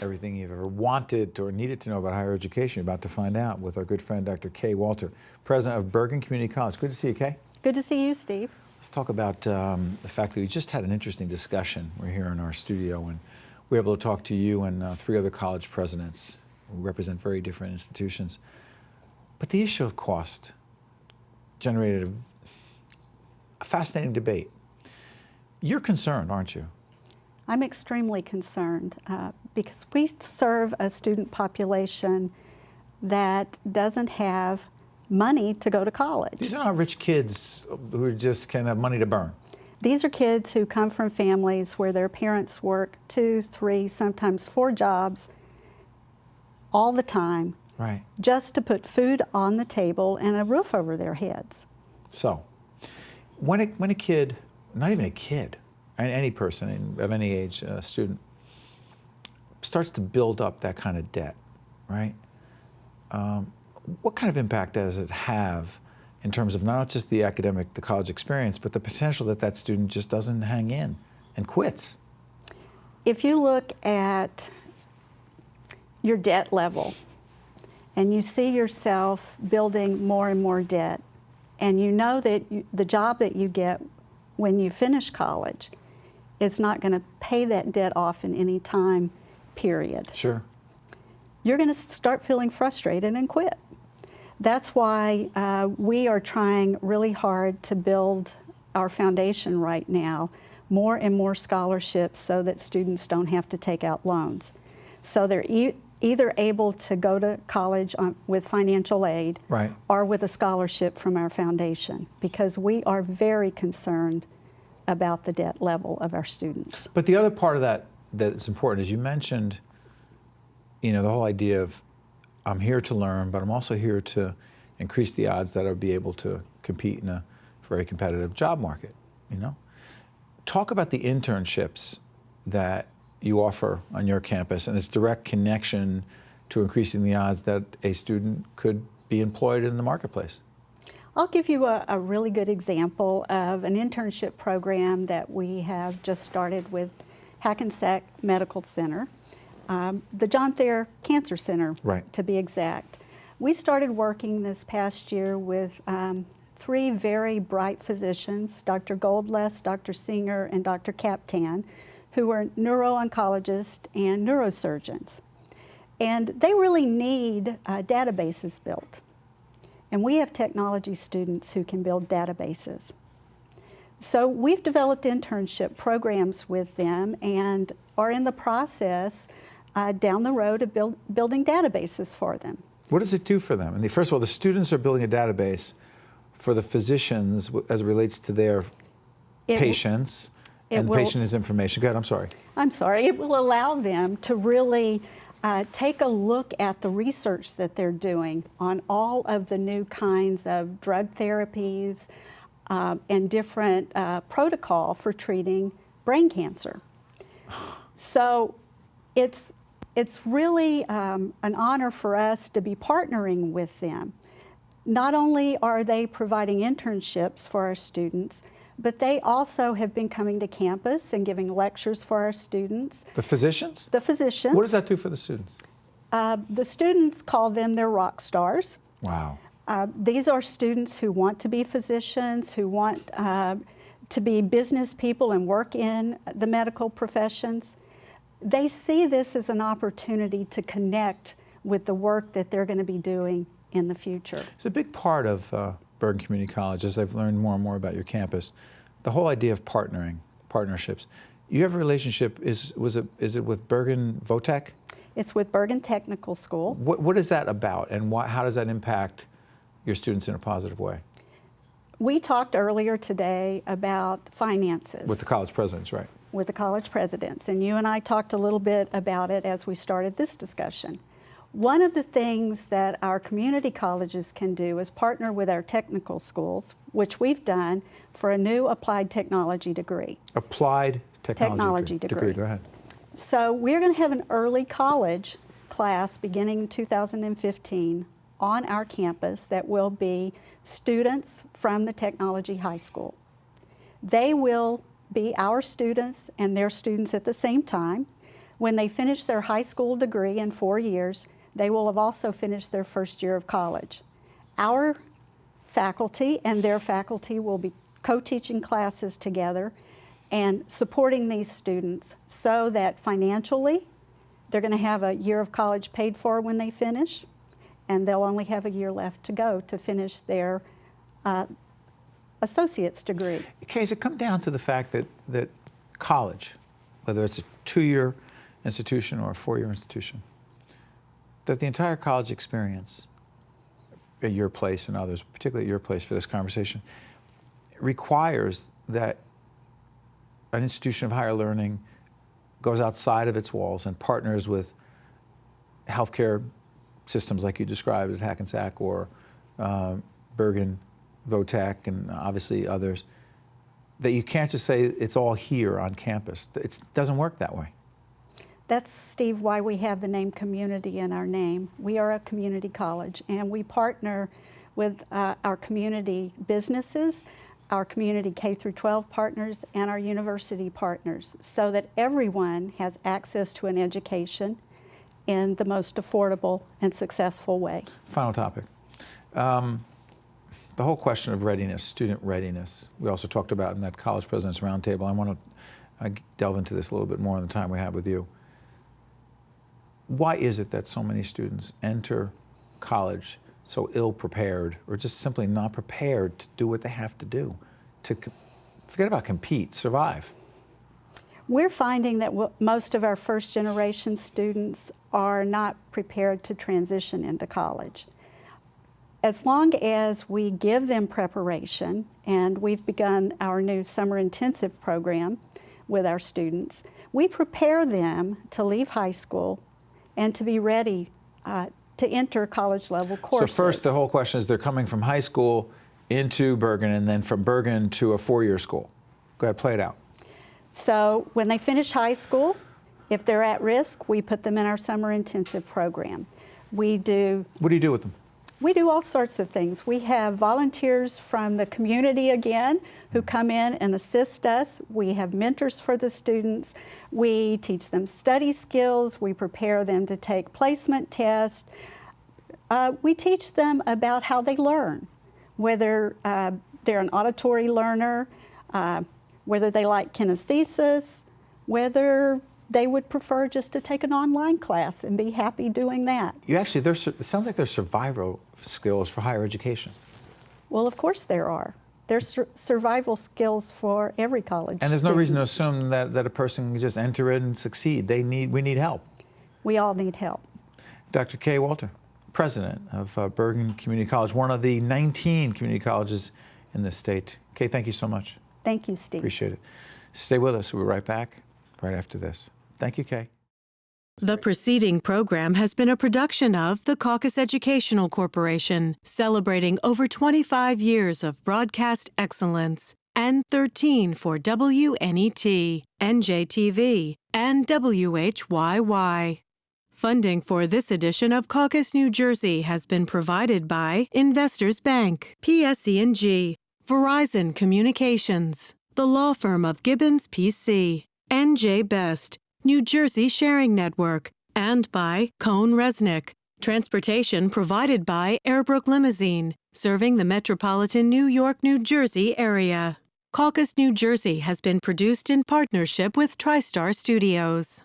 Everything you've ever wanted or needed to know about higher education. You're about to find out with our good friend, Dr. Kaye Walter, president of Bergen Community College. Good to see you, Kaye. Good to see you, Steve. Let's talk about the fact that we just had an interesting discussion. We're here in our studio, and we're able to talk to you and 3 other college presidents who represent very different institutions. But the issue of cost generated a fascinating debate. You're concerned, aren't you? I'm extremely concerned because we serve a student population that doesn't have money to go to college. These are not rich kids who just can have money to burn. These are kids who come from families where their parents work 2, 3, sometimes 4 jobs all the time, right, just to put food on the table and a roof over their heads. So, when a kid, not even a kid, any person of any age, a student, starts to build up that kind of debt, right? What kind of impact does it have in terms of not just the academic, the college experience, but the potential that that student just doesn't hang in and quits? If you look at your debt level and you see yourself building more and more debt, and you know that the job that you get when you finish college is not going to pay that debt off in any time period. Sure. You're going to start feeling frustrated and quit. That's why we are trying really hard to build our foundation right now, more and more scholarships so that students don't have to take out loans. So they're either able to go to college with financial aid, right, or with a scholarship from our foundation, because we are very concerned about the debt level of our students. But the other part of that is important is you mentioned, you know, the whole idea of I'm here to learn, but I'm also here to increase the odds that I'll be able to compete in a very competitive job market, you know? Talk about the internships that you offer on your campus and its direct connection to increasing the odds that a student could be employed in the marketplace. I'll give you a really good example of an internship program that we have just started with Hackensack Medical Center, the John Thayer Cancer Center, right, to be exact. We started working this past year with 3 very bright physicians, Dr. Goldless, Dr. Singer, and Dr. Kaptan, who are neuro-oncologists and neurosurgeons. And they really need databases built. And we have technology students who can build databases. So we've developed internship programs with them and are in the process down the road of building databases for them. What does it do for them? And first of all, the students are building a database for the physicians as it relates to their patients. And the patient is information. Go ahead, I'm sorry. I'm sorry. It will allow them to really take a look at the research that they're doing on all of the new kinds of drug therapies and different protocol for treating brain cancer. So it's really an honor for us to be partnering with them. Not only are they providing internships for our students, but they also have been coming to campus and giving lectures for our students. The physicians? The physicians. What does that do for the students? The students call them their rock stars. Wow. These are students who want to be physicians, who want to be business people and work in the medical professions. They see this as an opportunity to connect with the work that they're going to be doing in the future. It's a big part of Bergen Community College, as I've learned more and more about your campus, the whole idea of partnerships. You have a relationship, is it with Bergen Votech? It's with Bergen Technical School. What is that about, and how does that impact your students in a positive way? We talked earlier today about finances. With the college presidents, right? With the college presidents, and you and I talked a little bit about it as we started this discussion. One of the things that our community colleges can do is partner with our technical schools, which we've done for a new applied technology degree. Applied technology degree. Go ahead. So we're going to have an early college class beginning in 2015 on our campus that will be students from the technology high school. They will be our students and their students at the same time. When they finish their high school degree in 4 years, they will have also finished their first year of college. Our faculty and their faculty will be co-teaching classes together and supporting these students so that financially they're going to have a year of college paid for when they finish, and they'll only have a year left to go to finish their associate's degree. Kaye, does it come down to the fact that college, whether it's a 2-year institution or a 4-year institution, that the entire college experience at your place and others, particularly at your place for this conversation, requires that an institution of higher learning goes outside of its walls and partners with healthcare systems like you described at Hackensack or Bergen, Votech, and obviously others, that you can't just say it's all here on campus. It doesn't work that way. That's, Steve, why we have the name community in our name. We are a community college, and we partner with our community businesses, our community K-12 partners, and our university partners, so that everyone has access to an education in the most affordable and successful way. Final topic. The whole question of readiness, student readiness, we also talked about in that College President's Roundtable. I want to delve into this a little bit more in the time we have with you. Why is it that so many students enter college so ill-prepared or just simply not prepared to do what they have to do, to forget about compete, survive? We're finding that most of our first-generation students are not prepared to transition into college. As long as we give them preparation, and we've begun our new summer intensive program with our students, we prepare them to leave high school and to be ready to enter college-level courses. So first, the whole question is they're coming from high school into Bergen, and then from Bergen to a 4-year school. Go ahead, play it out. So when they finish high school, if they're at risk, we put them in our summer intensive program. What do you do with them? We do all sorts of things. We have volunteers from the community again who come in and assist us. We have mentors for the students. We teach them study skills. We prepare them to take placement tests. We teach them about how they learn, whether they're an auditory learner, whether they like kinesthesis, whether they would prefer just to take an online class and be happy doing that. You actually, it sounds like there's survival skills for higher education. Well, of course there are. There's survival skills for every college And there's student. no reason to assume that a person can just enter it and succeed. We need help. We all need help. Dr. Kaye Walter, president of Bergen Community College, one of the 19 community colleges in the state. Kaye, thank you so much. Thank you, Steve. Appreciate it. Stay with us. We'll be right back right after this. Thank you, Kaye. The preceding program has been a production of the CAUCUS Educational Corporation, celebrating over 25 years of broadcast excellence, and 13 for WNET, NJTV, and WHYY. Funding for this edition of CAUCUS New Jersey has been provided by Investors Bank, PSE&G, Verizon Communications, the law firm of Gibbons PC, NJ Best, New Jersey Sharing Network, and by Cone Resnick. Transportation provided by Airbrook Limousine, serving the metropolitan New York, New Jersey area. CAUCUS New Jersey has been produced in partnership with TriStar Studios.